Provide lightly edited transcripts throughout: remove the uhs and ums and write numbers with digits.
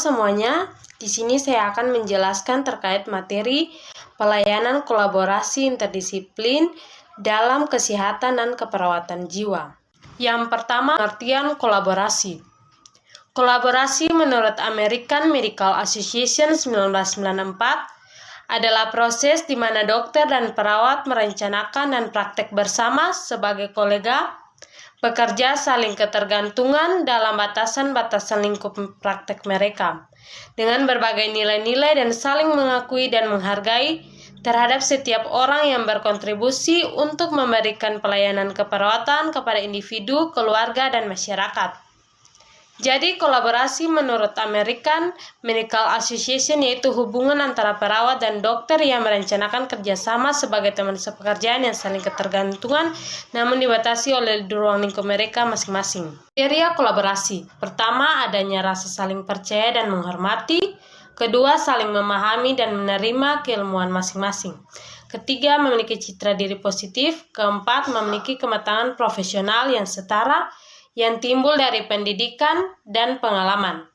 semuanya, di sini saya akan menjelaskan terkait materi pelayanan kolaborasi interdisiplin dalam kesehatan dan keperawatan jiwa. Yang pertama, pengertian kolaborasi. Kolaborasi menurut American Medical Association 1994 adalah proses di mana dokter dan perawat merencanakan dan praktek bersama sebagai kolega, bekerja saling ketergantungan dalam batasan-batasan lingkup praktek mereka, dengan berbagai nilai-nilai dan saling mengakui dan menghargai terhadap setiap orang yang berkontribusi untuk memberikan pelayanan keperawatan kepada individu, keluarga, dan masyarakat. Jadi, kolaborasi menurut American Medical Association yaitu hubungan antara perawat dan dokter yang merencanakan kerjasama sebagai teman sepekerjaan yang saling ketergantungan namun dibatasi oleh ruang lingkup mereka masing-masing. Kriteria kolaborasi. Pertama, adanya rasa saling percaya dan menghormati. Kedua, saling memahami dan menerima keilmuan masing-masing. Ketiga, memiliki citra diri positif. Keempat, memiliki kematangan profesional yang setara yang timbul dari pendidikan dan pengalaman.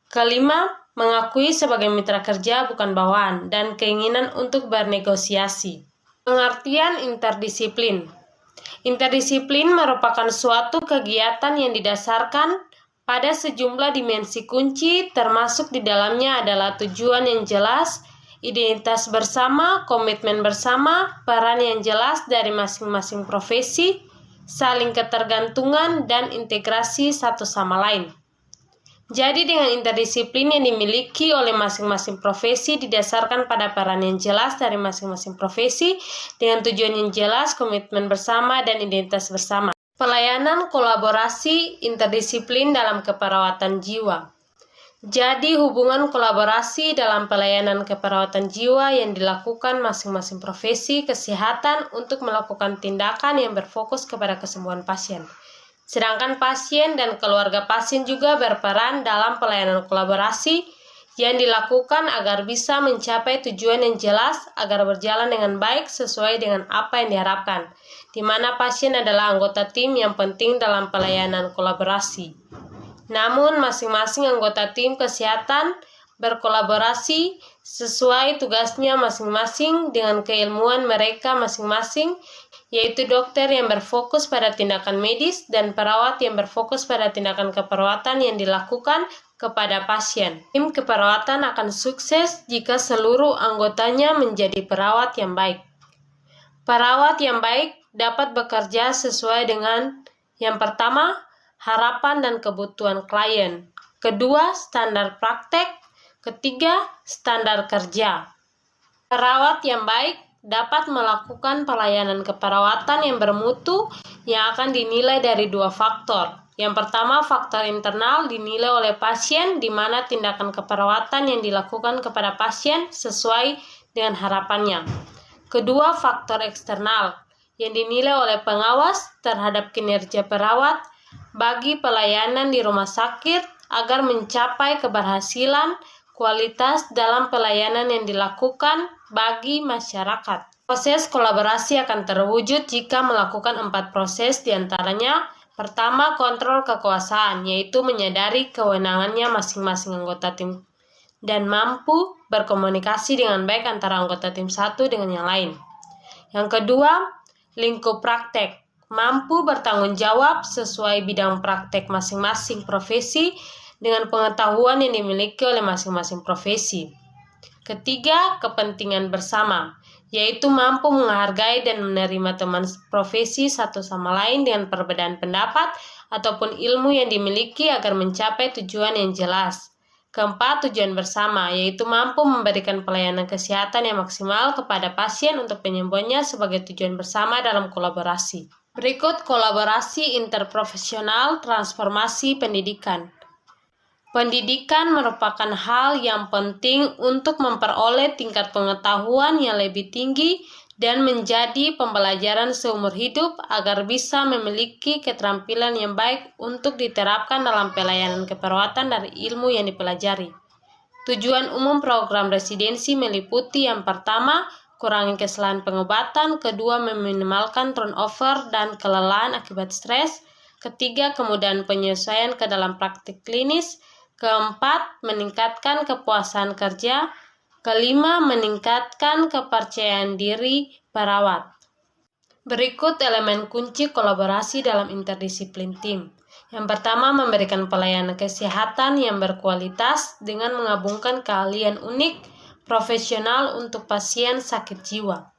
Kelima, mengakui sebagai mitra kerja bukan bawahan dan keinginan untuk bernegosiasi. Pengertian interdisiplin. Interdisiplin merupakan suatu kegiatan yang didasarkan pada sejumlah dimensi kunci, termasuk di dalamnya adalah tujuan yang jelas, identitas bersama, komitmen bersama, peran yang jelas dari masing-masing profesi, saling ketergantungan, dan integrasi satu sama lain. Jadi dengan interdisiplin yang dimiliki oleh masing-masing profesi didasarkan pada peran yang jelas dari masing-masing profesi dengan tujuan yang jelas, komitmen bersama, dan identitas bersama. Pelayanan kolaborasi interdisiplin dalam keperawatan jiwa. Jadi hubungan kolaborasi dalam pelayanan keperawatan jiwa yang dilakukan masing-masing profesi kesehatan untuk melakukan tindakan yang berfokus kepada kesembuhan pasien. Sedangkan pasien dan keluarga pasien juga berperan dalam pelayanan kolaborasi yang dilakukan agar bisa mencapai tujuan yang jelas agar berjalan dengan baik sesuai dengan apa yang diharapkan, di mana pasien adalah anggota tim yang penting dalam pelayanan kolaborasi. Namun, masing-masing anggota tim kesehatan berkolaborasi sesuai tugasnya masing-masing dengan keilmuan mereka masing-masing, yaitu dokter yang berfokus pada tindakan medis dan perawat yang berfokus pada tindakan keperawatan yang dilakukan kepada pasien. Tim keperawatan akan sukses jika seluruh anggotanya menjadi perawat yang baik. Perawat yang baik dapat bekerja sesuai dengan yang pertama, harapan dan kebutuhan klien. Kedua, standar praktek. Ketiga, standar kerja. Perawat yang baik dapat melakukan pelayanan keperawatan yang bermutu yang akan dinilai dari dua faktor. Yang pertama, faktor internal dinilai oleh pasien di mana tindakan keperawatan yang dilakukan kepada pasien sesuai dengan harapannya. Kedua, faktor eksternal yang dinilai oleh pengawas terhadap kinerja perawat bagi pelayanan di rumah sakit agar mencapai keberhasilan kualitas dalam pelayanan yang dilakukan bagi masyarakat. Proses kolaborasi akan terwujud jika melakukan 4 proses diantaranya. Pertama, kontrol kekuasaan, yaitu menyadari kewenangannya masing-masing anggota tim dan mampu berkomunikasi dengan baik antara anggota tim satu dengan yang lain. Yang kedua, lingkup praktek, mampu bertanggung jawab sesuai bidang praktek masing-masing profesi dengan pengetahuan yang dimiliki oleh masing-masing profesi. Ketiga, kepentingan bersama, yaitu mampu menghargai dan menerima teman profesi satu sama lain dengan perbedaan pendapat ataupun ilmu yang dimiliki agar mencapai tujuan yang jelas. Keempat, tujuan bersama, yaitu mampu memberikan pelayanan kesehatan yang maksimal kepada pasien untuk penyembuhannya sebagai tujuan bersama dalam kolaborasi. Berikut kolaborasi interprofesional transformasi pendidikan. Pendidikan merupakan hal yang penting untuk memperoleh tingkat pengetahuan yang lebih tinggi dan menjadi pembelajaran seumur hidup agar bisa memiliki keterampilan yang baik untuk diterapkan dalam pelayanan keperawatan dari ilmu yang dipelajari. Tujuan umum program residensi meliputi yang pertama, kurangi kesalahan pengobatan, kedua, meminimalkan turnover dan kelelahan akibat stres, ketiga, kemudahan penyesuaian ke dalam praktik klinis, Keempat, meningkatkan kepuasan kerja. Kelima, meningkatkan kepercayaan diri perawat. Berikut elemen kunci kolaborasi dalam interdisiplin tim. Yang pertama, memberikan pelayanan kesehatan yang berkualitas dengan menggabungkan keahlian unik profesional untuk pasien sakit jiwa.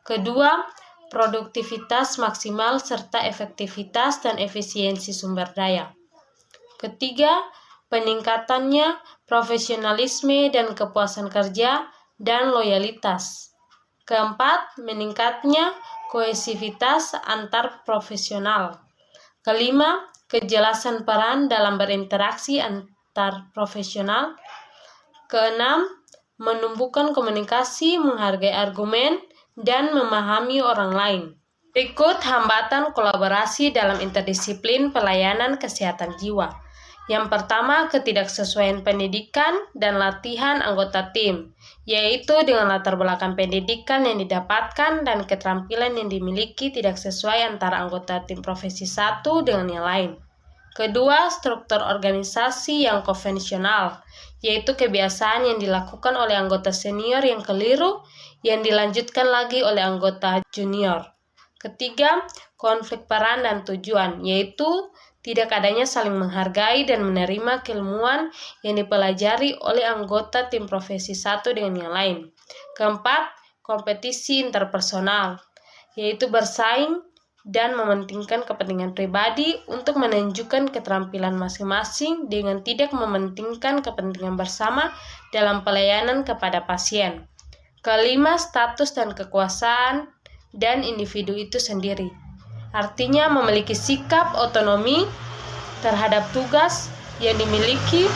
Kedua, produktivitas maksimal serta efektivitas dan efisiensi sumber daya. Ketiga, peningkatannya profesionalisme dan kepuasan kerja dan loyalitas. Keempat, meningkatnya kohesivitas antar profesional. Kelima, kejelasan peran dalam berinteraksi antar profesional. Keenam, menumbuhkan komunikasi, menghargai argumen, dan memahami orang lain. Berikut hambatan kolaborasi dalam interdisiplin pelayanan kesehatan jiwa. Yang pertama, ketidaksesuaian pendidikan dan latihan anggota tim, yaitu dengan latar belakang pendidikan yang didapatkan dan keterampilan yang dimiliki tidak sesuai antara anggota tim profesi satu dengan yang lain. Kedua, struktur organisasi yang konvensional, yaitu kebiasaan yang dilakukan oleh anggota senior yang keliru, yang dilanjutkan lagi oleh anggota junior. Ketiga, konflik peran dan tujuan, yaitu tidak adanya saling menghargai dan menerima keilmuan yang dipelajari oleh anggota tim profesi satu dengan yang lain. Keempat, kompetisi interpersonal, yaitu bersaing dan mementingkan kepentingan pribadi untuk menunjukkan keterampilan masing-masing dengan tidak mementingkan kepentingan bersama dalam pelayanan kepada pasien. Kelima, status dan kekuasaan dan individu itu sendiri. Artinya memiliki sikap otonomi terhadap tugas yang dimiliki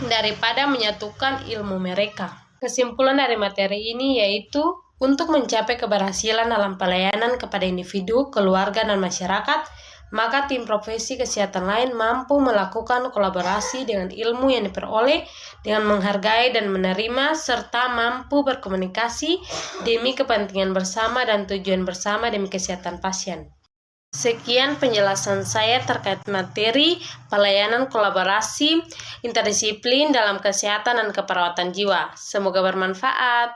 daripada menyatukan ilmu mereka. Kesimpulan dari materi ini yaitu untuk mencapai keberhasilan dalam pelayanan kepada individu, keluarga, dan masyarakat, maka tim profesi kesehatan lain mampu melakukan kolaborasi dengan ilmu yang diperoleh dengan menghargai dan menerima serta mampu berkomunikasi demi kepentingan bersama dan tujuan bersama demi kesehatan pasien. Sekian penjelasan saya terkait materi pelayanan kolaborasi interdisiplin dalam kesehatan dan keperawatan jiwa. Semoga bermanfaat.